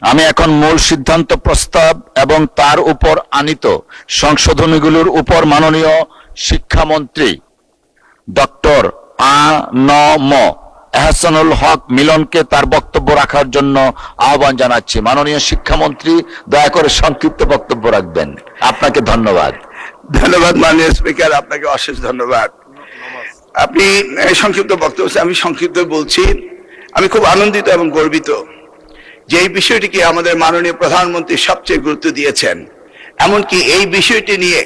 আমি এখন মূল সিদ্ধান্ত প্রস্তাব এবং তার উপর আনিত সংশোধনীগুলোর উপর মাননীয় শিক্ষামন্ত্রী ডক্টর আ.ন.ম এহসানুল হক মিলনকে তার বক্তব্য রাখার জন্য আহ্বান জানাচ্ছি। মাননীয় শিক্ষামন্ত্রী দয়া করে সংক্ষিপ্ত বক্তব্য রাখবেন। আপনাকে ধন্যবাদ। ধন্যবাদ মাননীয় স্পিকার, আপনাকে অশেষ ধন্যবাদ। আপনি সংক্ষিপ্ত বক্তব্য, আমি সংক্ষিপ্ত বলছি। আমি খুব আনন্দিত এবং গর্বিত যে এই বিষয়টিকে আমাদের মাননীয় প্রধানমন্ত্রী সবচেয়ে গুরুত্ব দিয়েছেন। এমনকি এই বিষয়টি নিয়ে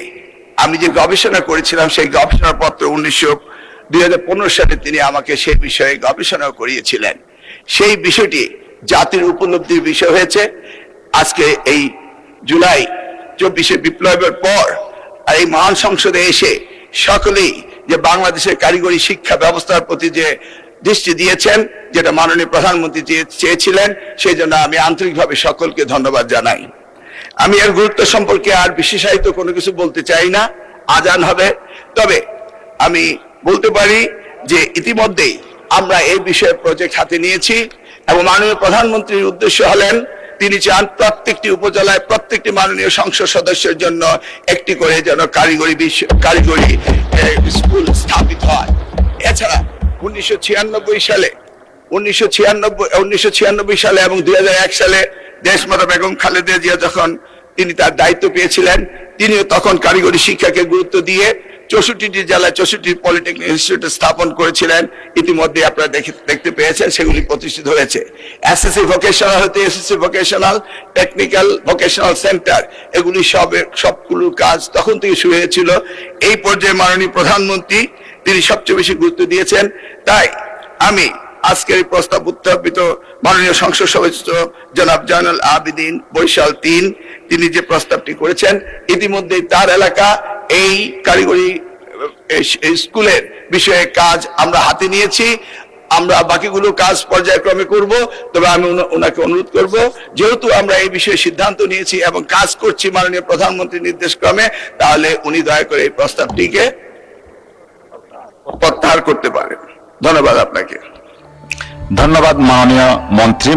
আমি যে গবেষণা করেছিলাম সেই গবেষণাপত্র 2015 সালে তিনি আমাকে সেই বিষয়ে গবেষণা করিয়েছিলেন। সেই বিষয়টি জাতির উপলব্ধির বিষয় হয়েছে। আজকে এই জুলাই 24 বিপ্লবের পর আর এই মহান সংসদে এসে সকলেই যে বাংলাদেশের কারিগরি শিক্ষা ব্যবস্থার প্রতি যে দৃষ্টি দিয়েছেন, যেটা মাননীয় প্রধানমন্ত্রী চেয়েছিলেন, সেই জন্য আমি আন্তরিকভাবে সকলকে ধন্যবাদ জানাই। আমি এর গুরুত্ব সম্পর্কে আর বিশেষায়িত কোনো কিছু বলতে চাই না, আজান হবে। তবে আমি বলতে পারি যে ইতিমধ্যেই আমরা এই বিষয়ে প্রজেক্ট হাতে নিয়েছি এবং মাননীয় প্রধানমন্ত্রীর উদ্দেশ্য হলেন তিনি চান প্রত্যেকটি উপজেলায় প্রত্যেকটি মাননীয় সংসদ সদস্যের জন্য একটি করে যেন কারিগরি স্কুল স্থাপিত হয়। এছাড়া 1996 সালে এবং 2001 সালে দেশমাতা বেগম খালেদা জিয়া যখন তিনি তার দায়িত্ব পেয়েছিলেন, তিনিও তখন কারিগরি শিক্ষাকে গুরুত্ব দিয়ে 64টি জেলায় 64টি পলিটেকনিক ইনস্টিটিউট স্থাপন করেছিলেন। ইতিমধ্যে আপনারা দেখতে পেয়েছেন সেগুলি প্রতিষ্ঠিত হয়েছে। এসএসসি ভোকেশনাল হতে SSC vocational, technical vocational centre, এগুলি সবগুলোর কাজ তখন থেকে শুরু হয়েছিল। এই পর্যায়ে মাননীয় প্রধানমন্ত্রী তিনি সবচেয়ে বেশি গুরুত্ব দিয়েছেন। তাই আমি আজকের এই প্রস্তাব উত্থাপিত মাননীয় সংসদ সদস্য জনাব জয়নুল আবেদিন বরিশাল 3 তিনি যে প্রস্তাবটি করেছেন, ইতিমধ্যে তার এলাকা এই কারিগরি স্কুলের বিষয়ে কাজ আমরা হাতে নিয়েছি। আমরা বাকিগুলো কাজ পর্যায়ক্রমে করব। তবে আমি ওনাকে অনুরোধ করব, যেহেতু আমরা এই বিষয়ে সিদ্ধান্ত নিয়েছি এবং কাজ করছি মাননীয় প্রধানমন্ত্রীর নির্দেশ ক্রমে, তাহলে উনি দয়া করে এই প্রস্তাবটিকে প্রত্যাহার করতে পারেন। ধন্যবাদ আপনাকে। ধন্যবাদ মাননীয় মন্ত্রী।